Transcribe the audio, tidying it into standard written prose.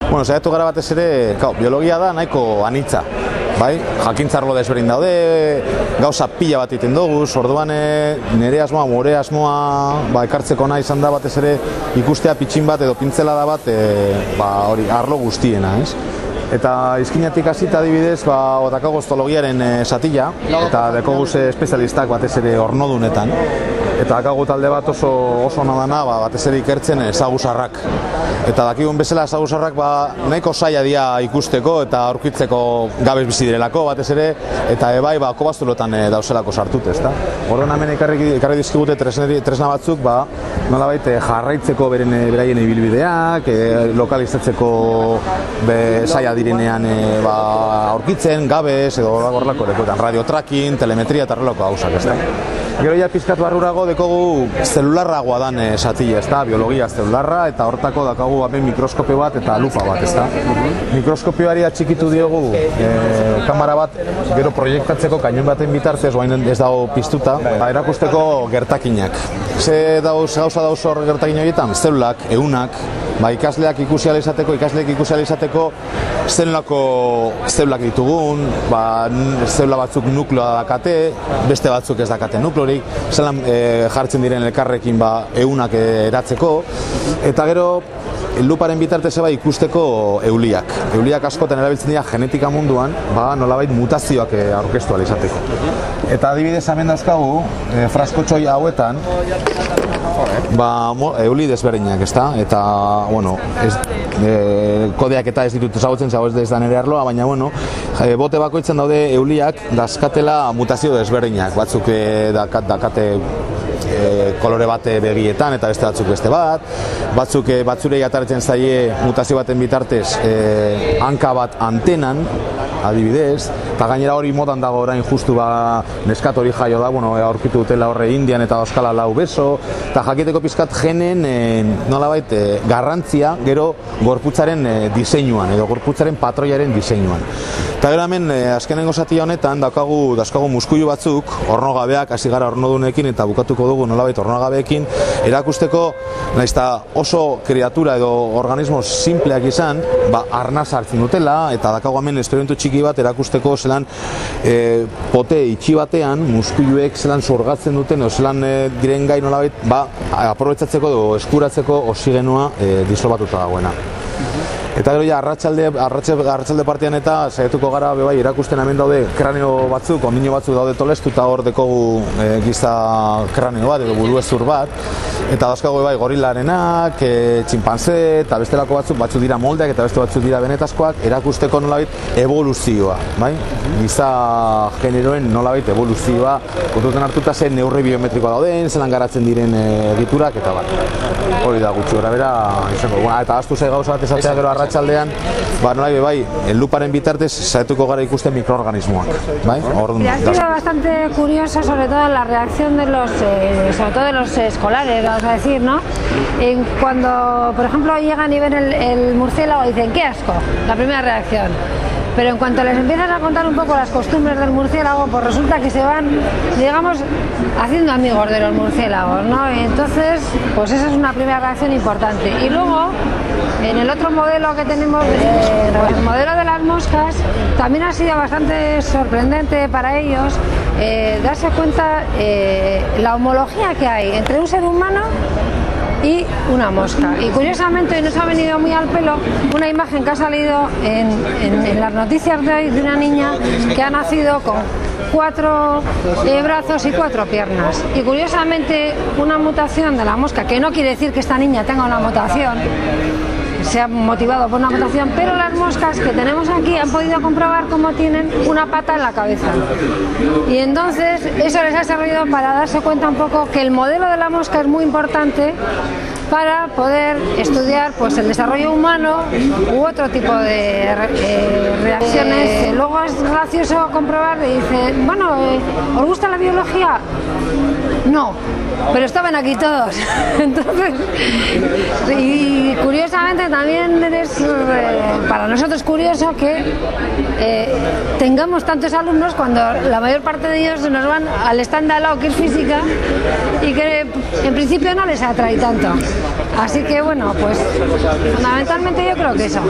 Bueno, saiatu gara batez ere, biologia da nahiko anitza, bai? Jakintzarlo desberdin daude, gauza pila bat iten dugu, orduan nire asmoa, more asmoa ekartzeko nahi izan da batez ere ikustea pitxin bat edo pintzelada bat hori arlo guztiena, ez? Eta izkinatik hasita adibidez, otakago ostologiaren satila, eta dekoguz espezialistak batez ere ornodunetan. Eta dakago talde bat oso ona dana, batez ere ikertzen ezaguzarrak. Eta dakigun bezala ezaguzarrak nahiko zaila dira ikusteko eta aurkitzeko gabez bizi direlako batez ere, eta ebai kobazulotan dauzelako sartut, ezta? Orduan hemen ekarri dizkigute tresna batzuk, nolabait jarraitzeko beraien ibilbideak, lokalizatzeko zaila direnean aurkitzen, gabez, edo horrelako lekoetan, radio tracking, telemetria eta horrelako gauzak, ezta? Gero ja pizkat barrurago dekogu zelularragoa dan satila, ezta? Biologia zelularra, eta hortako dakagu hemen mikroskopio bat eta lupa bat, ezta? Mikroskopioari atxikitu diogu kamera bat, gero proiektatzeko kainon baten bitartez, oain ez dago piztuta, erakusteko gertakinak. Ze gauza dauz hor gertakin horietan? Zelulak, ehunak, ikasleak ikusi ahal izateko zelulak ditugun, zelula batzuk nukleoa dakate, beste batzuk ez dakate nukleorik, zelan jartzen diren elkarrekin ehunak eratzeko, eta gero luparen bitartez ikusteko euliak. Euliak askotan erabiltzen dira genetika munduan, nolabait mutazioak aurkeztu ahal izateko. Eta adibidez hemen dauzkagu, fraskotxoi hauetan, euli desberdinak, ezta? Eta, kodeak eta ez ditut ezagutzen, ez da nire arloa, baina, bote bakoitzen daude euliak dazkatela mutazio desberdinak. Batzuk dakate kolore bat begietan eta beste batzuk beste bat, batzurei ataratzen zaie mutazio baten bitartez hanka bat antenan, adibidez, eta gainera hori modan dago orain justu neskat hori jaio da, aurkitu dutela horre Indian eta Euskala lau beso, eta jakiteko pizkat genen nolabait garrantzia gero gorputzaren diseinuan, edo gorputzaren patroiaren diseinuan. Eta gero hemen, azkenengo zatia honetan, dauzkagu muskuilu batzuk, ornogabeak, hasi gara ornodunekin eta bukatuko dugu nolabait ornogabeekin, erakusteko, nahiz eta oso kreatura edo organismo simpleak izan, arnaz hartzen dutela, eta dakago hemen esperimentu txiki bat erakusteko zelan pote itxi batean, muskuiluek zelan sorgatzen duten, edo zelan diren gai nolabait, aprobetsatzeko edo eskuratzeko oxigenua disolbatuta dagoena. Eta gero ja, arratsalde partean eta saiatuko gara erakusten hemen daude kranio batzuk, ondino batzuk daude tolestuta hor dekogu giza kranio bat edo buruezur bat, eta dauzkago gorilarenak, txinpanze eta bestelako batzuk dira moldeak eta beste batzuk dira benetazkoak, erakusteko nolabait evoluzioa, giza generoen nolabait evoluzioa, kontuten hartuta zen neurri biometrikoa dauden, zelan garatzen diren egiturak eta bat. Hori da gutxi gara bera, eta astu zei gauza bat esatea gero arratsaldean, luparen bitartez saiatuko gara ikusten mikroorganismoak. Ha sido bastante curioso, sobre todo la reacción de los escolares, vamos a decir, ¿no? Cuando, por ejemplo, llegan y ven el murciélago, dicen ¡qué asco! La primera reacción. Pero en cuanto les empiezas a contar un poco las costumbres del murciélago, pues resulta que se van, digamos, haciendo amigos de los murciélagos, ¿no? Y entonces, pues esa es una primera reacción importante. Y luego, en el otro modelo que tenemos, el modelo de las moscas, también ha sido bastante sorprendente para ellos darse cuenta la homología que hay entre un ser humano y una mosca. Y curiosamente hoy nos ha venido muy al pelo una imagen que ha salido en las noticias de hoy de una niña que ha nacido con 4 brazos y 4 piernas. Y curiosamente una mutación de la mosca, que no quiere decir que esta niña tenga una mutación, se ha motivado por una mutación, pero las moscas que tenemos aquí han podido comprobar cómo tienen una pata en la cabeza. Y entonces eso les ha servido para darse cuenta un poco que el modelo de la mosca es muy importante para poder estudiar el desarrollo humano u otro tipo de reacciones. Luego es gracioso comprobar y dice, ¿os gusta la biología? No, pero estaban aquí todos. Entonces, y curiosamente también es para nosotros curioso que tengamos tantos alumnos cuando la mayor parte de ellos nos van al stand de al lado, que es física, y que en principio no les atrae tanto. Así que bueno, pues fundamentalmente yo creo que eso.